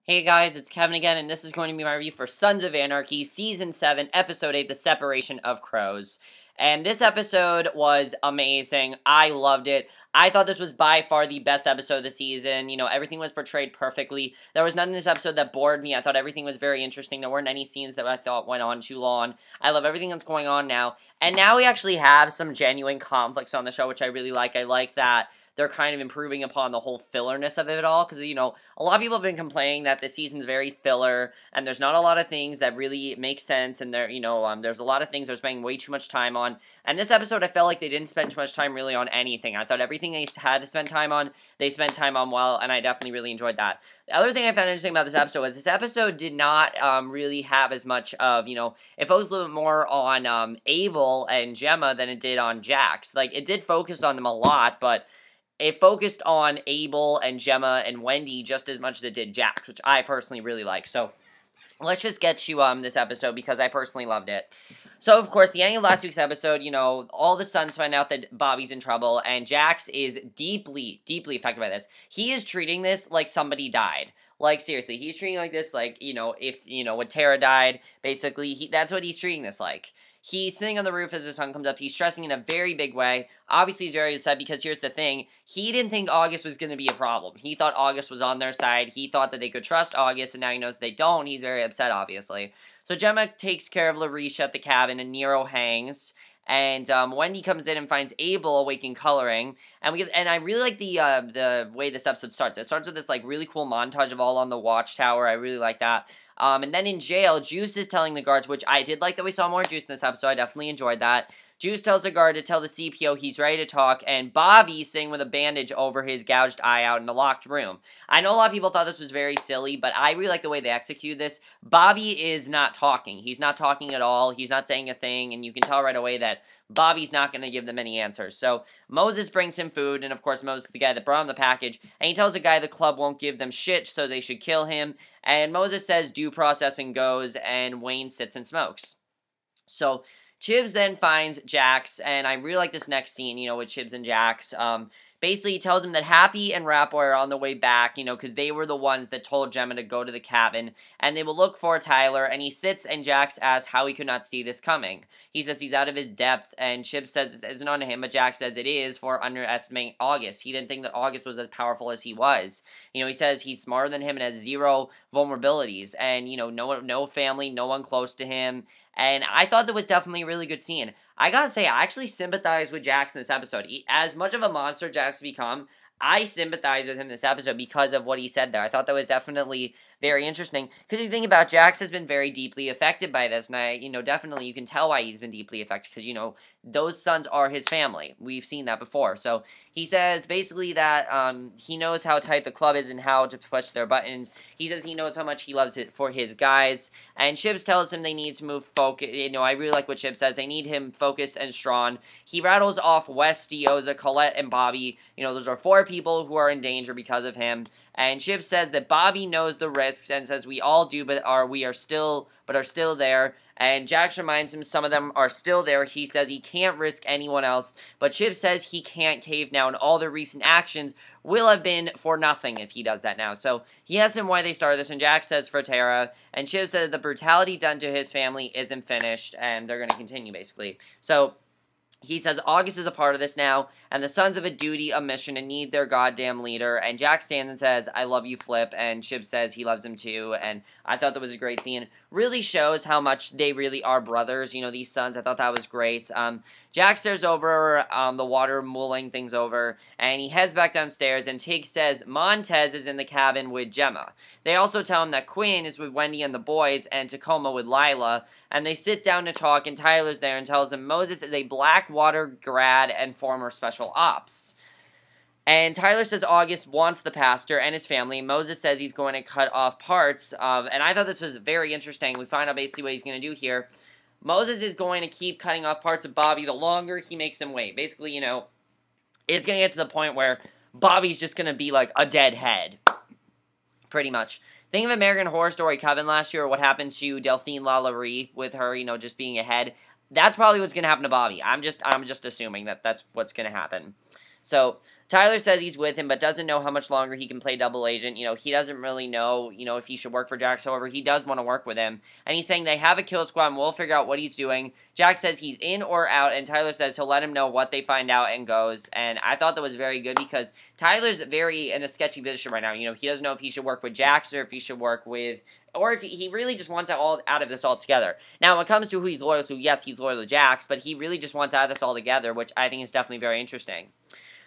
Hey guys, it's Kevin again, and this is going to be my review for Sons of Anarchy, Season 7, Episode 8, The Separation of Crows. And this episode was amazing. I loved it. I thought this was by far the best episode of the season. You know, everything was portrayed perfectly. There was nothing in this episode that bored me. I thought everything was very interesting. There weren't any scenes that I thought went on too long. I love everything that's going on now. And now we actually have some genuine conflicts on the show, which I really like. I like that they're kind of improving upon the whole fillerness of it all, because, you know, a lot of people have been complaining that this season's very filler, and there's not a lot of things that really make sense, and there's a lot of things they're spending way too much time on, and this episode, I felt like they didn't spend too much time really on anything. I thought everything they had to spend time on, they spent time on well, and I definitely really enjoyed that. The other thing I found interesting about this episode was this episode did not really have as much of, it focused a little bit more on Abel and Gemma than it did on Jax. Like, it did focus on them a lot, but it focused on Abel and Gemma and Wendy just as much as it did Jax, which I personally really like. So, let's just get to this episode because I personally loved it. So, of course, the ending of last week's episode, all the sons find out that Bobby's in trouble, and Jax is deeply, deeply affected by this. He is treating this like somebody died. Like, seriously, he's treating like this like, when Tara died, basically, that's what he's treating this like. He's sitting on the roof as the sun comes up. He's stressing in a very big way. Obviously, he's very upset because here's the thing. He didn't think August was going to be a problem. He thought August was on their side. He thought that they could trust August, and now he knows they don't. He's very upset, obviously. So Gemma takes care of LaRiche at the cabin, and Nero hangs. And Wendy comes in and finds Abel awake and coloring. And I really like the way this episode starts. It starts with this like really cool montage of all on the watchtower. I really like that. And then in jail, Juice is telling the guards, which I did like that we saw more Juice in this episode. I definitely enjoyed that. Juice tells the guard to tell the CPO he's ready to talk, and Bobby's sitting with a bandage over his gouged eye out in a locked room. I know a lot of people thought this was very silly, but I really like the way they execute this. Bobby is not talking. He's not talking at all. He's not saying a thing, and you can tell right away that Bobby's not going to give them any answers. So Moses brings him food, and of course Moses is the guy that brought him the package, and he tells the guy the club won't give them shit, so they should kill him, and Moses says due process and goes, and Wayne sits and smokes. So Chibs then finds Jax, and I really like this next scene, with Chibs and Jax. Basically, he tells him that Happy and Rapboy are on the way back, because they were the ones that told Gemma to go to the cabin, and they will look for Tyler, and he sits, and Jax asks how he could not see this coming. He says he's out of his depth, and Chibs says this isn't on him, but Jax says it is for underestimating August. He didn't think that August was as powerful as he was. He says he's smarter than him and has zero vulnerabilities, and, no family, no one close to him, and I thought that was definitely a really good scene. I gotta say, I actually sympathize with Jax in this episode. As much of a monster Jax has become, I sympathize with him in this episode because of what he said there. I thought that was definitely very interesting. Because you think about Jax has been very deeply affected by this. And definitely you can tell why he's been deeply affected. Because, those sons are his family. We've seen that before. So he says basically that he knows how tight the club is and how to push their buttons. He says he knows how much he loves it for his guys. And Chibs tells him they need to move focus. I really like what Chibs says. They need him focused and strong. He rattles off Wes, Dioza, Colette, and Bobby. Those are 4 people who are in danger because of him. And Chibs says that Bobby knows the risks and says we all do, but are still there. And Jax reminds him some of them are still there. He says he can't risk anyone else, but Chibs says he can't cave now, and all their recent actions will have been for nothing if he does that now. So he asks him why they started this, and Jax says for Tara, and Chibs says the brutality done to his family isn't finished, and they're going to continue, basically. So he says August is a part of this now, and the sons have a duty, a mission, and need their goddamn leader. And Jax stands and says, I love you, Flip, and Chibs says he loves him too, and I thought that was a great scene. Really shows how much they really are brothers, these sons. I thought that was great. Jax stares over the water, mulling things over, and he heads back downstairs, and Tig says Montez is in the cabin with Gemma. They also tell him that Quinn is with Wendy and the boys, and Tacoma with Lila, and they sit down to talk, and Tyler's there and tells him Moses is a Blackwater grad and former special ops. And Tyler says August wants the pastor and his family. Moses says he's going to cut off parts of, and I thought this was very interesting. We find out basically what he's going to do here. Moses is going to keep cutting off parts of Bobby the longer he makes him wait. Basically, it's going to get to the point where Bobby's just going to be like a dead head. Pretty much. Think of American Horror Story Coven last year, or what happened to Delphine Lalaurie with her, just being a head. That's probably what's going to happen to Bobby. I'm just assuming that that's what's going to happen. So Tyler says he's with him, but doesn't know how much longer he can play double agent. He doesn't really know, if he should work for Jax. However, he does want to work with him. And he's saying they have a kill squad and we'll figure out what he's doing. Jax says he's in or out, and Tyler says he'll let him know what they find out and goes. And I thought that was very good because Tyler's very in a sketchy position right now. He doesn't know if he should work with Jax or if he should work with... or if he really just wants out of this altogether. Now, when it comes to who he's loyal to, yes, he's loyal to Jax, but he really just wants out of this altogether, which I think is definitely very interesting.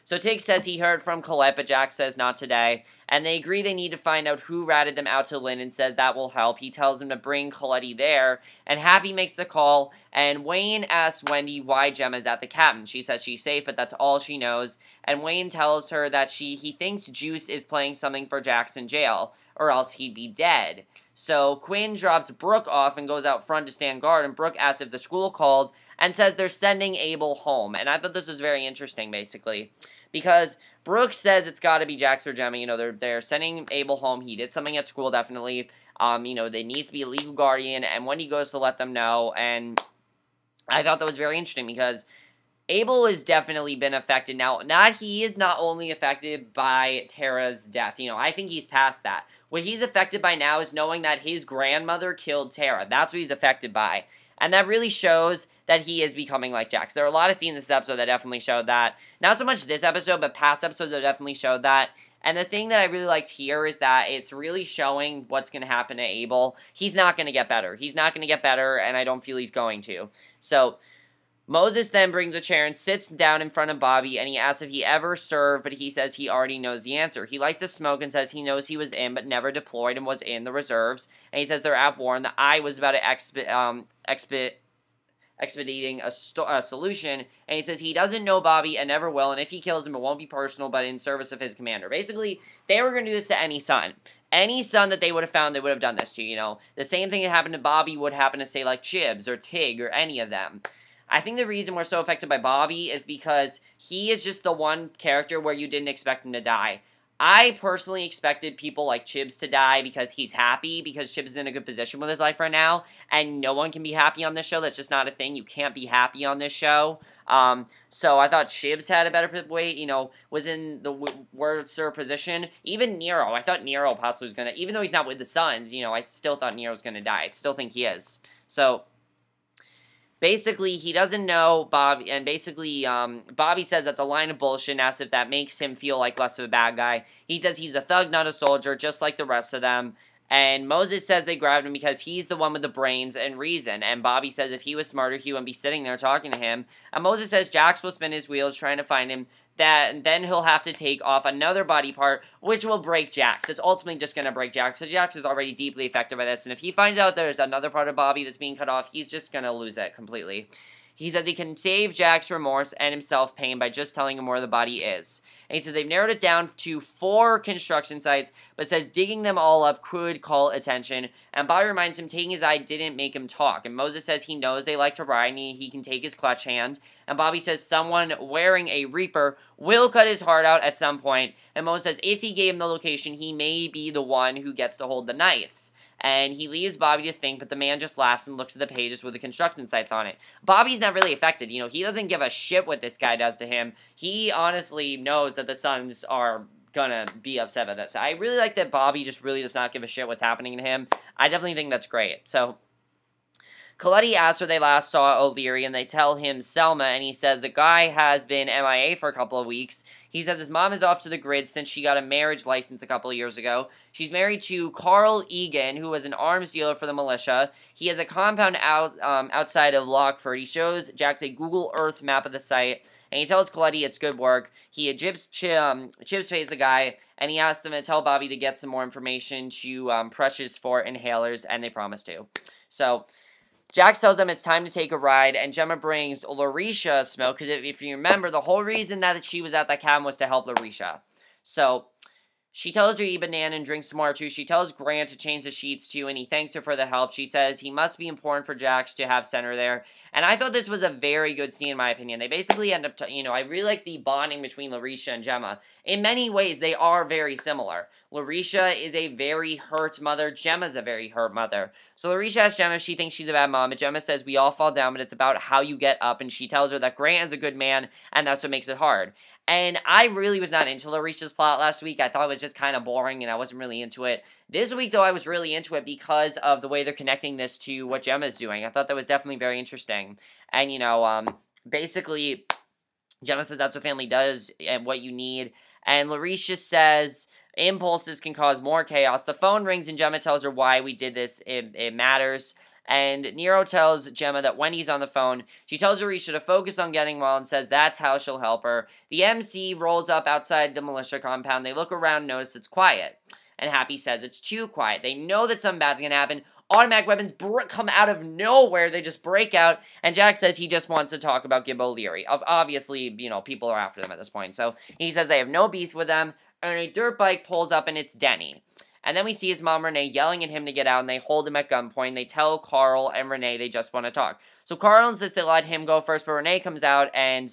So Tig says he heard from Colette, but Jax says not today. And they agree they need to find out who ratted them out to Lynn and says that will help. He tells them to bring Colette there. And Happy makes the call. And Wayne asks Wendy why Gemma's at the cabin. She says she's safe, but that's all she knows. And Wayne tells her that he thinks Juice is playing something for Jax in jail, or else he'd be dead. So Quinn drops Brooke off and goes out front to stand guard. And Brooke asks if the school called and says they're sending Abel home. And I thought this was very interesting, basically. Because Brooke says it's got to be Jax or Gemma. They're sending Abel home. He did something at school, definitely. There needs to be a legal guardian, and Wendy goes to let them know. And I thought that was very interesting because Abel has definitely been affected. Now, he is not only affected by Tara's death. I think he's past that. What he's affected by now is knowing that his grandmother killed Tara. That's what he's affected by. And that really shows that he is becoming like Jax. There are a lot of scenes in this episode that definitely showed that. Not so much this episode, but past episodes that definitely showed that. And the thing that I really liked here is that it's really showing what's going to happen to Abel. He's not going to get better. He's not going to get better, and I don't feel he's going to. So Moses then brings a chair and sits down in front of Bobby, and he asks if he ever served, but he says he already knows the answer. He likes to smoke and says he knows he was in, but never deployed and was in the reserves. And he says they're at war, and the eye was about to expediting a solution. And he says he doesn't know Bobby and never will, and if he kills him, it won't be personal, but in service of his commander. Basically, they were going to do this to any son. Any son that they would have found, they would have done this to, The same thing that happened to Bobby would happen to, say, like Chibs or Tig or any of them. I think the reason we're so affected by Bobby is because he is just the one character where you didn't expect him to die. I personally expected people like Chibs to die because he's happy, because Chibs is in a good position with his life right now, and no one can be happy on this show. That's just not a thing. You can't be happy on this show. So I thought Chibs had a better weight, was in the worser position. Even Nero, I thought Nero possibly was going to, even though he's not with the Suns, I still thought Nero was going to die. I still think he is. So basically, he doesn't know Bobby, and basically, Bobby says that's a line of bullshit and asks if that makes him feel like less of a bad guy. He says he's a thug, not a soldier, just like the rest of them. And Moses says they grabbed him because he's the one with the brains and reason. And Bobby says if he was smarter, he wouldn't be sitting there talking to him. And Moses says Jax will spin his wheels trying to find him. And then he'll have to take off another body part, which will break Jax. It's ultimately just going to break Jax. So Jax is already deeply affected by this. And if he finds out there's another part of Bobby that's being cut off, he's just going to lose it completely. He says he can save Jax remorse and himself pain by just telling him where the body is. And he says they've narrowed it down to 4 construction sites, but says digging them all up could call attention. And Bobby reminds him taking his eye didn't make him talk. And Moses says he knows they like to ride and he can take his clutch hand. And Bobby says someone wearing a Reaper will cut his heart out at some point. And Moses says if he gave him the location, he may be the one who gets to hold the knife. And he leaves Bobby to think, but the man just laughs and looks at the pages with the construction sites on it. Bobby's not really affected. He doesn't give a shit what this guy does to him. He honestly knows that the Suns are gonna be upset by this. I really like that Bobby just really does not give a shit what's happening to him. I definitely think that's great. So Colette asks where they last saw O'Leary, and they tell him Selma, and he says the guy has been MIA for a couple of weeks. He says his mom is off to the grid since she got a marriage license a couple of years ago. She's married to Carl Egan, who was an arms dealer for the Militia. He has a compound outside of Lockford. He shows Jax a Google Earth map of the site, and he tells Colette it's good work. He Chibs pays the guy, and he asks him to tell Bobby to get some more information to Precious for inhalers, and they promise to. So Jax tells them it's time to take a ride, and Gemma brings Larisha smoke, because if you remember, the whole reason that she was at that cabin was to help Larisha. So she tells her to eat banana and drink some more too. She tells Grant to change the sheets too, and he thanks her for the help. She says he must be important for Jax to have Center there. And I thought this was a very good scene in my opinion. They basically end up, I really like the bonding between Larisha and Gemma. In many ways, they are very similar. Larisha is a very hurt mother. Gemma's a very hurt mother. So Larisha asks Gemma if she thinks she's a bad mom, and Gemma says we all fall down, but it's about how you get up, and she tells her that Grant is a good man, and that's what makes it hard. And I really was not into Larisha's plot last week. I thought it was just kind of boring, and I wasn't really into it. This week, though, I was really into it because of the way they're connecting this to what Gemma's doing. I thought that was definitely very interesting. And, basically, Gemma says that's what family does and what you need. And Larisha says impulses can cause more chaos. The phone rings, and Gemma tells her why we did this. It matters. And Nero tells Gemma that when he's on the phone, she tells Larisha to focus on getting well and says that's how she'll help her. The MC rolls up outside the militia compound. They look around and notice it's quiet. And Happy says it's too quiet. They know that something bad's going to happen. Automatic weapons come out of nowhere. They just break out. And Jax says he just wants to talk about Gib O'Leary. Obviously, people are after them at this point. So he says they have no beef with them. And a dirt bike pulls up and it's Denny. And then we see his mom, Renee, yelling at him to get out, and they hold him at gunpoint. They tell Carl and Renee they just want to talk. So Carl insists they let him go first, but Renee comes out and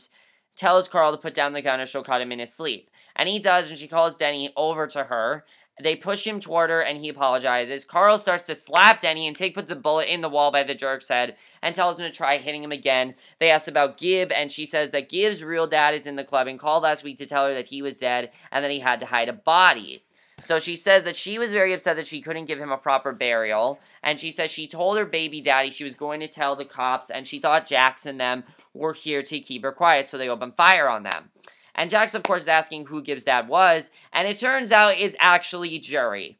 tells Carl to put down the gun or she'll cut him in his sleep. And he does, and she calls Denny over to her. They push him toward her, and he apologizes. Carl starts to slap Denny, and Tig puts a bullet in the wall by the jerk's head and tells him to try hitting him again. They ask about Gib, and she says that Gib's real dad is in the club and called last week to tell her that he was dead and that he had to hide a body. So she says that she was very upset that she couldn't give him a proper burial, and she says she told her baby daddy she was going to tell the cops, and she thought Jax and them were here to keep her quiet, so they opened fire on them. And Jax, of course, is asking who Gib's dad was, and it turns out it's actually Jury.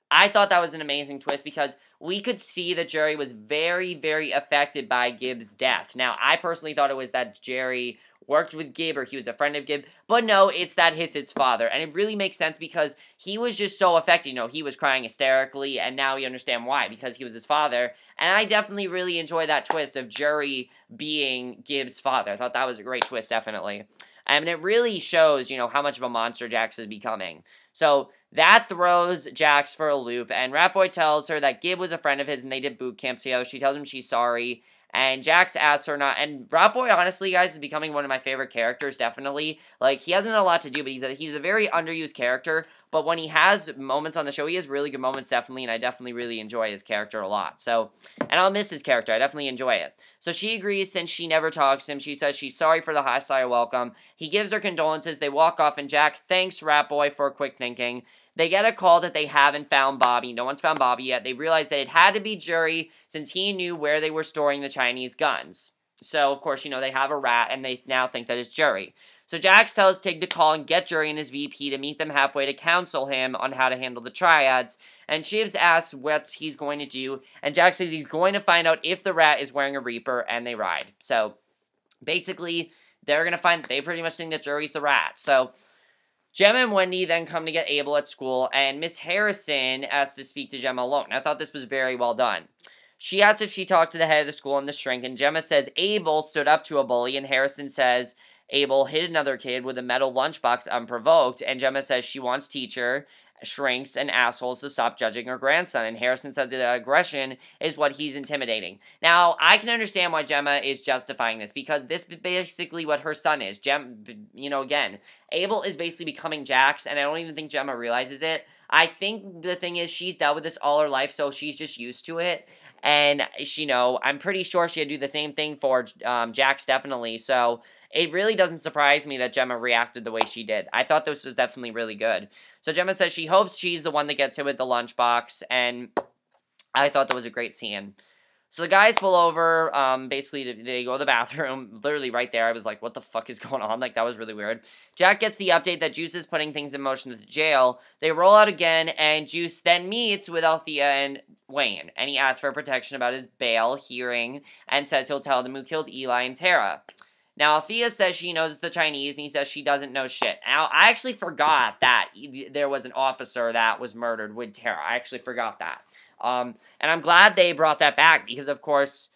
I thought that was an amazing twist because we could see that Jury was very, very affected by Gib's death. Now, I personally thought it was that Jerry worked with Gib or he was a friend of Gib, but no, it's that it's his father. And it really makes sense because he was just so affected. He was crying hysterically, and now we understand why, because he was his father. And I definitely really enjoy that twist of Jury being Gib's father. I thought that was a great twist, definitely. I mean, it really shows, how much of a monster Jax is becoming. So that throws Jax for a loop, and Ratboy tells her that Gib was a friend of his and they did boot camp together. She tells him she's sorry, and Jax asks her not, and Ratboy, honestly, guys, is becoming one of my favorite characters, definitely. Like, he hasn't a lot to do, but he's a very underused character, but when he has moments on the show, he has really good moments, definitely, and I definitely really enjoy his character a lot. So, and I'll miss his character. I definitely enjoy it. So she agrees since she never talks to him. She says she's sorry for the hostile welcome. He gives her condolences. They walk off, and Jack thanks Ratboy for quick thinking. They get a call that they haven't found Bobby. No one's found Bobby yet. They realize that it had to be Jury since he knew where they were storing the Chinese guns. So, of course, they have a rat, and they now think that it's Jury. So Jax tells Tig to call and get Jury and his VP to meet them halfway to counsel him on how to handle the triads. And Chibs asks what he's going to do, and Jax says he's going to find out if the rat is wearing a Reaper, and they ride. So, basically, they pretty much think that Jury's the rat. So, Gemma and Wendy then come to get Abel at school, and Miss Harrison asks to speak to Gemma alone. I thought this was very well done. She asks if she talked to the head of the school and the shrink, and Gemma says Abel stood up to a bully, and Harrison says Abel hit another kid with a metal lunchbox unprovoked, and Gemma says she wants teacher, shrinks, and assholes to stop judging her grandson, and Harrison said that aggression is what he's intimidating. Now, I can understand why Gemma is justifying this, because this is basically what her son is. Again, Abel is basically becoming Jax, and I don't even think Gemma realizes it. I think the thing is she's dealt with this all her life, so she's just used to it. And, I'm pretty sure she'd do the same thing for Jax, definitely. So, it really doesn't surprise me that Gemma reacted the way she did. I thought this was definitely really good. So, Gemma says she hopes she's the one that gets hit with the lunchbox. And I thought that was a great scene. So, the guys pull over. Basically, they go to the bathroom. Literally right there. I was like, what the fuck is going on? Like, that was really weird. Jack gets the update that Juice is putting things in motion at the jail. They roll out again. And Juice then meets with Althea and Wayne. And he asks for protection about his bail hearing. And says he'll tell them who killed Eli and Tara. Now, Althea says she knows the Chinese, and he says she doesn't know shit. Now, I actually forgot that there was an officer that was murdered with Tara. I actually forgot that. And I'm glad they brought that back, because, of course,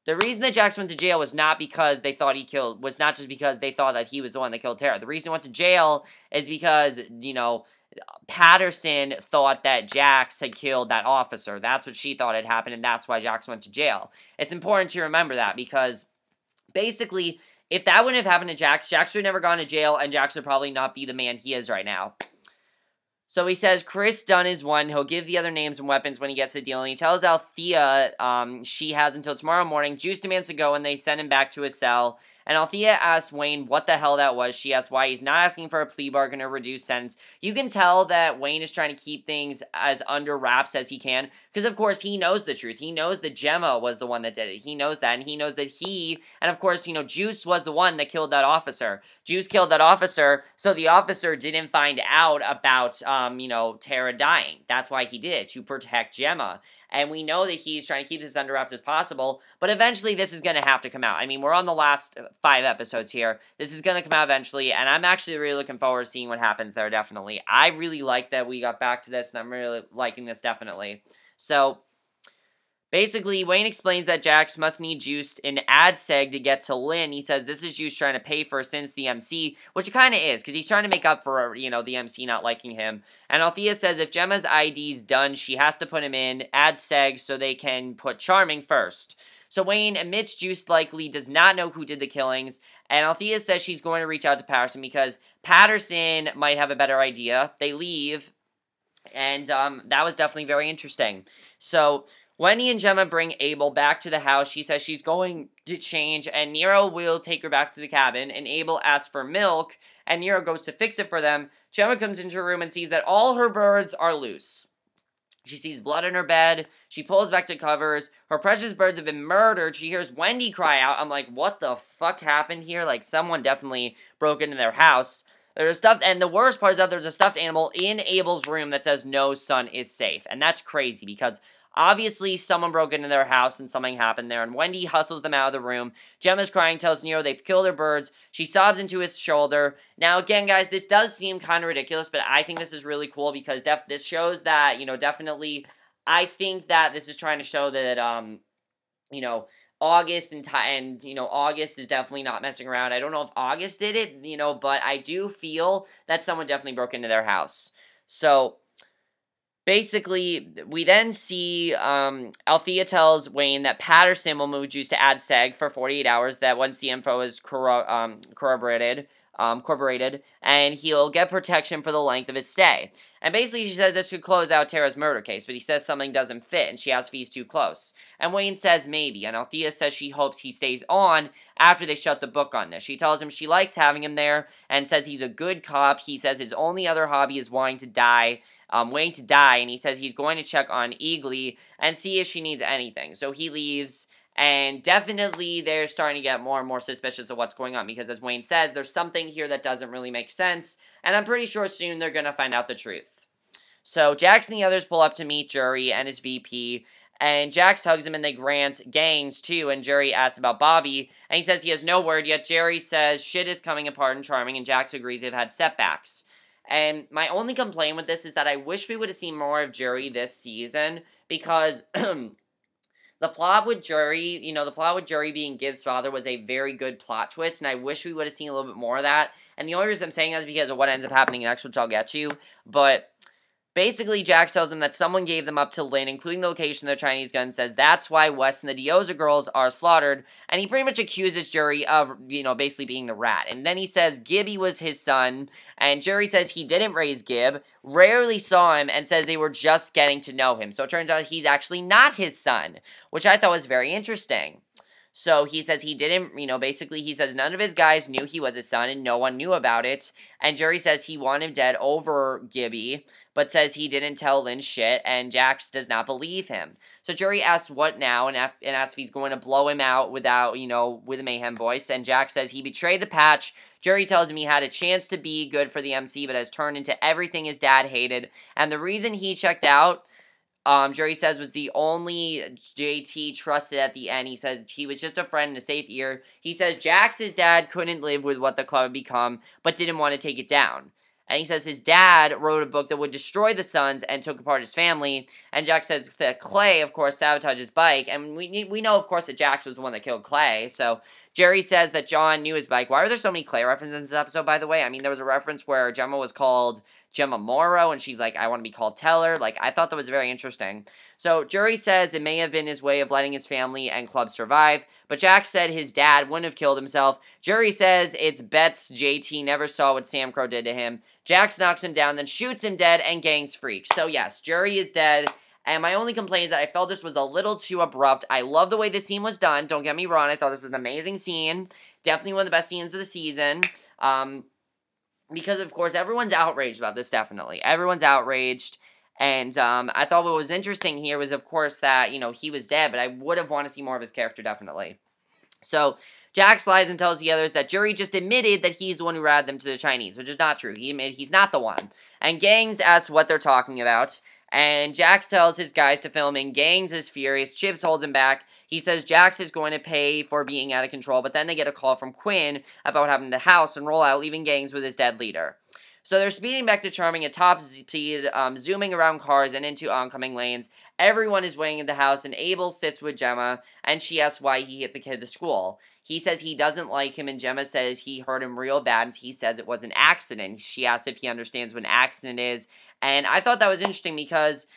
the reason that Jax went to jail was not because they thought was not just because they thought that he was the one that killed Tara. The reason he went to jail is because, Patterson thought that Jax had killed that officer. That's what she thought had happened, and that's why Jax went to jail. It's important to remember that, because, basically, if that wouldn't have happened to Jax, Jax would have never gone to jail, and Jax would probably not be the man he is right now. So he says Chris Dunn is one. He'll give the other names and weapons when he gets the deal. And he tells Althea she has until tomorrow morning. Juice demands to go, and they send him back to his cell. And Althea asks Wayne what the hell that was. She asks why he's not asking for a plea bargain or reduced sentence. You can tell that Wayne is trying to keep things as under wraps as he can, because of course he knows the truth. He knows that Gemma was the one that did it. He knows that, and he knows that and of course, Juice was the one that killed that officer. Juice killed that officer, so the officer didn't find out about, Tara dying. That's why he did it, to protect Gemma. And we know that he's trying to keep this under wraps as possible, but eventually this is going to have to come out. I mean, we're on the last 5 episodes here. This is going to come out eventually, and I'm actually really looking forward to seeing what happens there, definitely. I really like that we got back to this, and I'm really liking this, definitely. So, basically, Wayne explains that Jax must need Juice in ad seg to get to Lynn. He says this is Juice trying to pay for since the MC, which it kind of is, because he's trying to make up for, the MC not liking him. And Althea says if Gemma's ID's done, she has to put him in ad seg so they can put Charming first. So Wayne admits Juice likely does not know who did the killings, and Althea says she's going to reach out to Patterson because Patterson might have a better idea. They leave, and that was definitely very interesting. So Wendy and Gemma bring Abel back to the house. She says she's going to change, and Nero will take her back to the cabin, and Abel asks for milk, and Nero goes to fix it for them. Gemma comes into her room and sees that all her birds are loose. She sees blood in her bed. She pulls back to covers. Her precious birds have been murdered. She hears Wendy cry out. I'm like, what the fuck happened here? Like, someone definitely broke into their house. There's a stuffed, and the worst part is that there's a stuffed animal in Abel's room that says no son is safe. And that's crazy because obviously, someone broke into their house and something happened there, and Wendy hustles them out of the room. Gemma's crying, tells Nero they've killed her birds. She sobs into his shoulder. Now, again, guys, this does seem kind of ridiculous, but I think this is really cool because this shows that, definitely, I think that this is trying to show that, August and August is definitely not messing around. I don't know if August did it, but I do feel that someone definitely broke into their house. So basically, we then see Althea tells Wayne that Patterson will move Juice to ad seg for 48 hours, that once the info is corroborated, and he'll get protection for the length of his stay. And basically, she says this could close out Tara's murder case, but he says something doesn't fit, and she asks if he's too close. And Wayne says maybe, and Althea says she hopes he stays on after they shut the book on this. She tells him she likes having him there, and says he's a good cop. He says his only other hobby is waiting to die, and he says he's going to check on Eagly and see if she needs anything. So he leaves, and definitely they're starting to get more and more suspicious of what's going on, because as Wayne says, there's something here that doesn't really make sense, and I'm pretty sure soon they're going to find out the truth. So Jax and the others pull up to meet Jury and his VP, and Jax hugs him and they grant gangs too, and Jury asks about Bobby, and he says he has no word yet. Jerry says shit is coming apart and Charming, and Jax agrees they've had setbacks. And my only complaint with this is that I wish we would have seen more of Jury this season, because the plot with Jury, being Gibbs' father was a very good plot twist, and I wish we would have seen a little bit more of that. And the only reason I'm saying that is because of what ends up happening next, which I'll get to. But basically, Jax tells him that someone gave them up to Lynn, including the location of the Chinese gun, says that's why Wes and the Dioza girls are slaughtered, and he pretty much accuses Jury of, basically being the rat. And then he says Gibby was his son, and Jury says he didn't raise Gib, rarely saw him, and says they were just getting to know him. So it turns out he's actually not his son, which I thought was very interesting. So he says he didn't, basically he says none of his guys knew he was his son and no one knew about it. And Jury says he wanted him dead over Gibby, but says he didn't tell Lynn shit, and Jax does not believe him. So Jury asks what now, and asks if he's going to blow him out without, with a mayhem voice. And Jax says he betrayed the patch. Jury tells him he had a chance to be good for the MC, but has turned into everything his dad hated. And the reason he checked out, Jury says, was the only JT trusted at the end. He says he was just a friend in a safe ear. He says Jax's dad couldn't live with what the club had become, but didn't want to take it down. And he says his dad wrote a book that would destroy the Sons and took apart his family. And Jax says that Clay, of course, sabotaged his bike. And we know, of course, that Jax was the one that killed Clay. So Jerry says that John knew his bike. Why are there so many Clay references in this episode, by the way? I mean, there was a reference where Gemma was called Gemma Morrow, and she's like, I want to be called Teller. Like, I thought that was very interesting. So, Jury says it may have been his way of letting his family and club survive, but Jax said his dad wouldn't have killed himself. Jury says it's bets JT never saw what Sam Crow did to him. Jax knocks him down, then shoots him dead, and gangs freak. So, yes, Jury is dead, and my only complaint is that I felt this was a little too abrupt. I love the way this scene was done. Don't get me wrong, I thought this was an amazing scene. Definitely one of the best scenes of the season. Because, of course, everyone's outraged about this, definitely. Everyone's outraged. And I thought what was interesting here was, of course, that, you know, he was dead, but I would have wanted to see more of his character, definitely. So, Jax lies and tells the others that Jury just admitted that he's the one who routed them to the Chinese, which is not true. He admitted he's not the one. And Gangs asks what they're talking about, and Jax tells his guys to film, and Gangs is furious. Chibs holds him back. He says Jax is going to pay for being out of control, but then they get a call from Quinn about what happened to the house and roll out, leaving Gangs with his dead leader. So they're speeding back to Charming at top speed, zooming around cars and into oncoming lanes. Everyone is waiting at the house, and Abel sits with Gemma, and she asks why he hit the kid at the school. He says he doesn't like him, and Gemma says he hurt him real bad, and he says it was an accident. She asks if he understands what an accident is, and I thought that was interesting because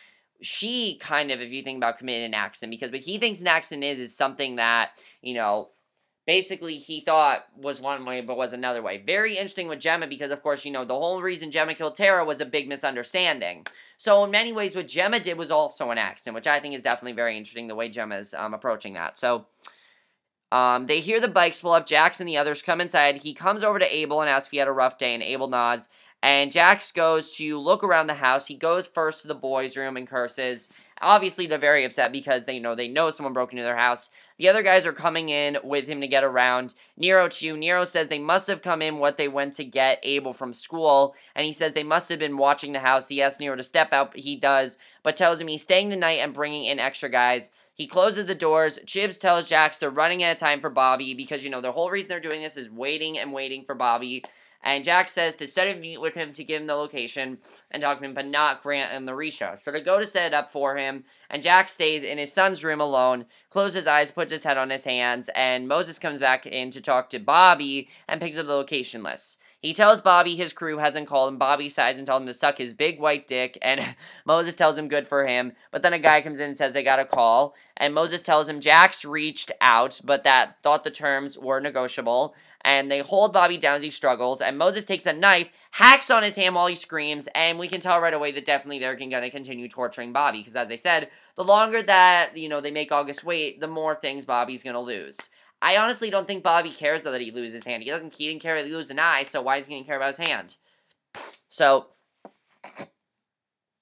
she kind of, if you think about committing an accident, because what he thinks an accident is something that, you know, basically, he thought was one way, but was another way. Very interesting with Gemma, because, of course, you know, the whole reason Gemma killed Tara was a big misunderstanding. So, in many ways, what Gemma did was also an accident, which I think is definitely very interesting, the way Gemma's approaching that. So, they hear the bikes pull up. Jax and the others come inside. He comes over to Abel and asks if he had a rough day, and Abel nods. And Jax goes to look around the house. He goes first to the boys' room and curses. Obviously, they're very upset because they know someone broke into their house. The other guys are coming in with him to get around Nero too. Nero says they must have come in what they went to get Abel from school, and he says they must have been watching the house. He asks Nero to step out, but he does, but tells him he's staying the night and bringing in extra guys. He closes the doors. Chibs tells Jax they're running out of time for Bobby because, you know, the whole reason they're doing this is waiting and waiting for Bobby. And Jax says to set a meet with him to give him the location and talk to him, but not grant him the reshow. So they go to set it up for him, and Jax stays in his son's room alone, closes his eyes, puts his head on his hands, and Moses comes back in to talk to Bobby and picks up the location list. He tells Bobby his crew hasn't called him. Bobby sighs and tells him to suck his big white dick, and Moses tells him good for him, but then a guy comes in and says they got a call, and Moses tells him Jax reached out, but that thought the terms were negotiable, and they hold Bobby down as he struggles, and Moses takes a knife, hacks on his hand while he screams, and we can tell right away that definitely they're going to continue torturing Bobby, because as I said, the longer that, you know, they make August wait, the more things Bobby's going to lose. I honestly don't think Bobby cares, though, that he loses his hand. He didn't care that he loses an eye, so why is he going to care about his hand? So,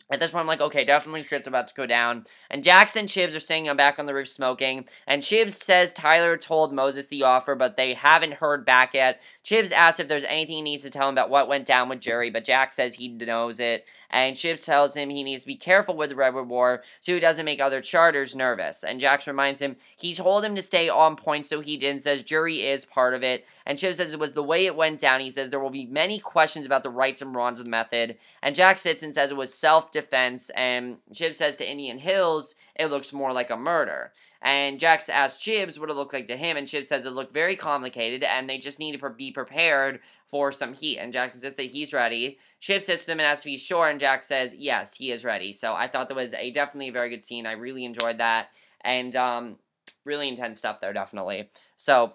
at this point, I'm like, okay, definitely shit's about to go down. And Jax and Chibs are sitting back on the roof smoking. And Chibs says Tyler told Moses the offer, but they haven't heard back yet. Chibs asks if there's anything he needs to tell him about what went down with Jury, but Jax says he knows it. And Chibs tells him he needs to be careful with the Redwood War so he doesn't make other charters nervous. And Jax reminds him he told him to stay on point, so he did, and says Jury is part of it. And Chibs says it was the way it went down. He says there will be many questions about the rights and wrongs of the method. And Jax sits and says it was self-defense. And Chibs says to Indian Hills it looks more like a murder. And Jax asks Chibs what it looked like to him, and Chibs says it looked very complicated, and they just need to be prepared for some heat. And Jax says that he's ready. Chibs sits to them and asks if he's sure, and Jax says, yes, he is ready. So I thought that was definitely a very good scene. I really enjoyed that, and really intense stuff there, definitely. So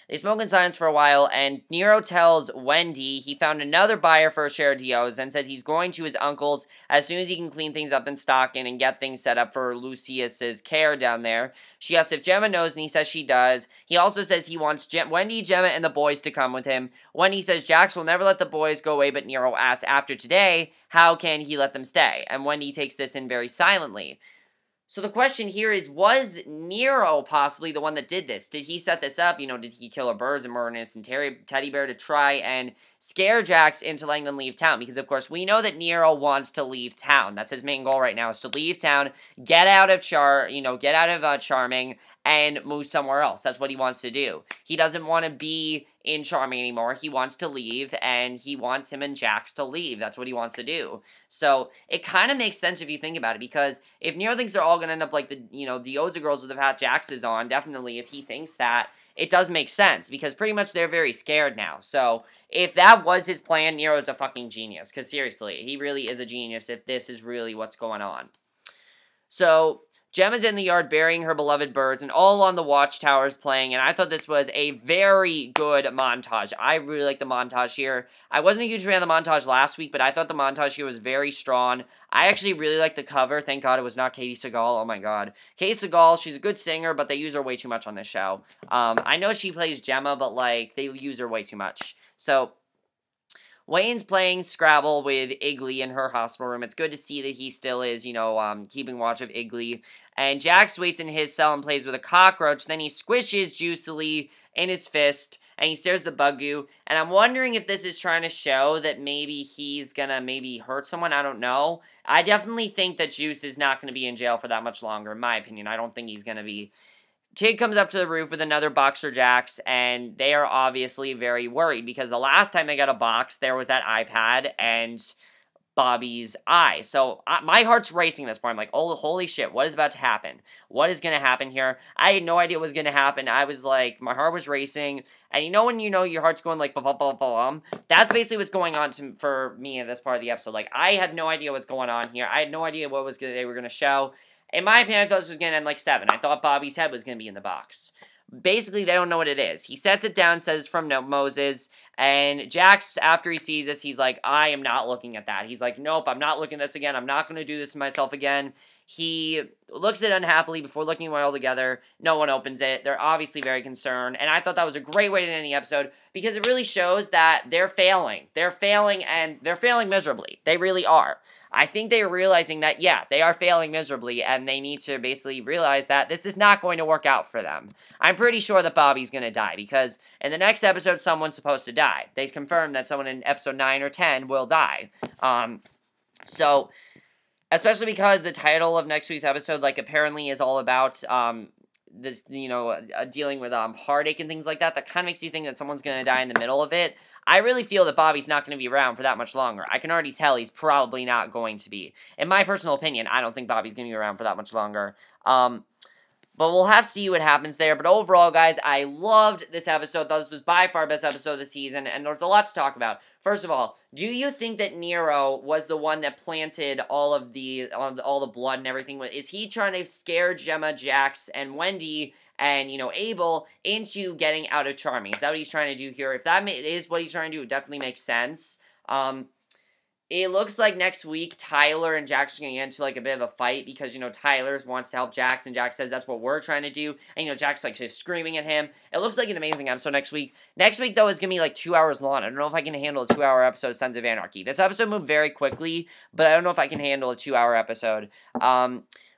they smoke in silence for a while, and Nero tells Wendy he found another buyer for a share of Dios and says he's going to his uncle's as soon as he can clean things up in Stockton and get things set up for Lucius's care down there. She asks if Gemma knows, and he says she does. He also says he wants Wendy, Gemma, and the boys to come with him. Wendy says Jax will never let the boys go away, but Nero asks after today, how can he let them stay? And Wendy takes this in very silently. So the question here is, was Nero possibly the one that did this? Did he set this up? You know, did he kill a bird and murder an innocent teddy bear to try and scare Jax into letting them leave town? Because, of course, we know that Nero wants to leave town. That's his main goal right now, is to leave town, get out of Charming, and move somewhere else. That's what he wants to do. He doesn't want to be in Charming anymore. He wants to leave, and he wants him and Jax to leave. That's what he wants to do. So, it kind of makes sense if you think about it, because if Nero thinks they're all going to end up like the Oza girls with the path Jax is on, definitely, if he thinks that, it does make sense, because pretty much they're very scared now. So, if that was his plan, Nero's a fucking genius, because seriously, he really is a genius if this is really what's going on. So, Gemma's in the yard burying her beloved birds, and all on the watchtowers playing, and I thought this was a very good montage. I really like the montage here. I wasn't a huge fan of the montage last week, but I thought the montage here was very strong. I actually really like the cover. Thank God it was not Katie Sagal. Oh my God. Katie Sagal, she's a good singer, but they use her way too much on this show. I know she plays Gemma, but, like, they use her way too much. So, Wayne's playing Scrabble with Iggly in her hospital room. It's good to see that he still is, you know, keeping watch of Iggly. And Jax waits in his cell and plays with a cockroach. Then he squishes Juicily in his fist, and he stares at the bug goo. And I'm wondering if this is trying to show that maybe he's gonna hurt someone. I don't know. I definitely think that Juice is not gonna be in jail for that much longer, in my opinion. I don't think he's gonna be. Tig comes up to the roof with another box for Jax, and they are obviously very worried, because the last time they got a box, there was that iPad and Bobby's eye. So, my heart's racing at this point. I'm like, oh, holy shit, what is about to happen? What is going to happen here? I had no idea what was going to happen. I was like, my heart was racing, and you know when you know your heart's going like, bum. That's basically what's going on for me in this part of the episode. Like, I had no idea what's going on here. I had no idea what they were going to show. In my opinion, I thought this was going to end like 7. I thought Bobby's head was going to be in the box. Basically, they don't know what it is. He sets it down, says it's from Moses, and Jax, after he sees this, he's like, I am not looking at that. He's like, nope, I'm not looking at this again. I'm not going to do this to myself again. He looks at it unhappily before looking away altogether. No one opens it. They're obviously very concerned, and I thought that was a great way to end the episode, because it really shows that they're failing. They're failing, and they're failing miserably. They really are. I think they are realizing that, yeah, they are failing miserably, and they need to basically realize that this is not going to work out for them. I'm pretty sure that Bobby's going to die, because in the next episode, someone's supposed to die. They confirmed that someone in episode 9 or 10 will die. So, especially because the title of next week's episode, like, apparently is all about, this, you know, dealing with, heartache and things like that. That kind of makes you think that someone's going to die in the middle of it. I really feel that Bobby's not going to be around for that much longer. I can already tell he's probably not going to be. In my personal opinion, I don't think Bobby's going to be around for that much longer. But we'll have to see what happens there. But overall, guys, I loved this episode. This was by far best episode of the season, and there's a lot to talk about. First of all, do you think that Nero was the one that planted all the blood and everything? Is he trying to scare Gemma, Jax, and Wendy, and, you know, Abel into getting out of Charming? Is that what he's trying to do here? If that is what he's trying to do, it definitely makes sense. It looks like next week, Tyler and Jax are going to get into, like, a bit of a fight, because, you know, Tyler wants to help Jax, and Jax says that's what we're trying to do, and, you know, Jax, like, just screaming at him. It looks like an amazing episode next week. Next week, though, is going to be, like, 2 hours long. I don't know if I can handle a 2-hour episode of Sons of Anarchy. This episode moved very quickly, but I don't know if I can handle a 2-hour episode.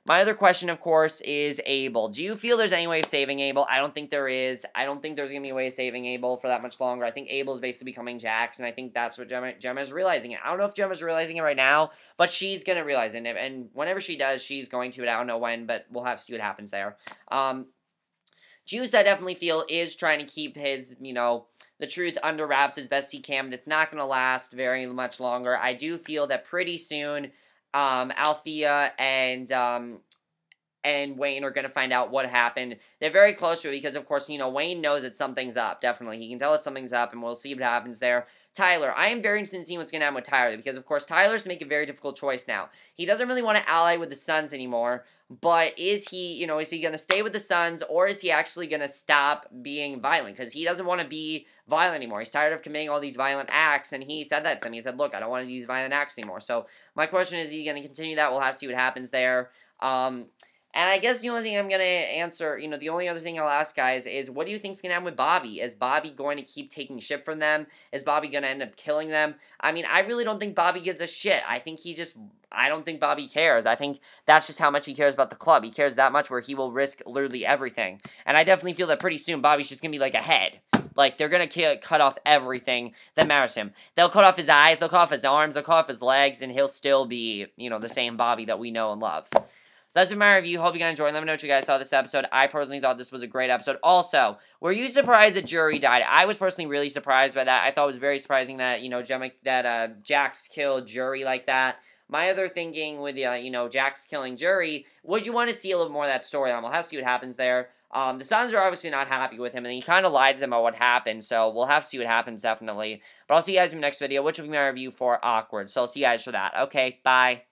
My other question, of course, is Abel. Do you feel there's any way of saving Abel? I don't think there is. I don't think there's going to be a way of saving Abel for that much longer. I think Abel is basically becoming Jax, and I think that's what Gemma is realizing it. I don't know if Gemma's realizing it right now, but she's going to realize it, and whenever she does, she's going to. I don't know when, but we'll have to see what happens there. Juice, I definitely feel, is trying to keep his, you know, the truth under wraps as best he can, but it's not going to last very much longer. I do feel that pretty soon, Althea and Wayne are going to find out what happened. They're very close to it because, of course, you know, Wayne knows that something's up, definitely. He can tell that something's up, and we'll see what happens there. Tyler, I am very interested in seeing what's going to happen with Tyler, because, of course, Tyler's making a very difficult choice now. He doesn't really want to ally with the Sons anymore, but is he, you know, is he going to stay with the Sons, or is he actually going to stop being violent? Because he doesn't want to be violent anymore. He's tired of committing all these violent acts, and he said that to me. He said, look, I don't want to do these violent acts anymore. So, my question is he going to continue that? We'll have to see what happens there. And I guess the only thing I'm going to answer, you know, the only other thing I'll ask, guys, is what do you think's going to happen with Bobby? Is Bobby going to keep taking shit from them? Is Bobby going to end up killing them? I mean, I really don't think Bobby gives a shit. I don't think Bobby cares. I think that's just how much he cares about the club. He cares that much where he will risk literally everything. And I definitely feel that pretty soon Bobby's just going to be like a head. Like, they're going to cut off everything that matters to him. They'll cut off his eyes, they'll cut off his arms, they'll cut off his legs, and he'll still be, you know, the same Bobby that we know and love. That's been my review. Hope you guys enjoyed. Let me know what you guys saw this episode. I personally thought this was a great episode. Also, were you surprised that Jury died? I was personally really surprised by that. I thought it was very surprising that, you know, Jax killed Jury like that. My other thinking with, you know, Jax killing Jury, would you want to see a little more of that storyline? We'll have to see what happens there. The Sons are obviously not happy with him, and he kind of lied to them about what happened, so we'll have to see what happens, definitely. But I'll see you guys in the next video, which will be my review for Awkward. So I'll see you guys for that. Okay, bye.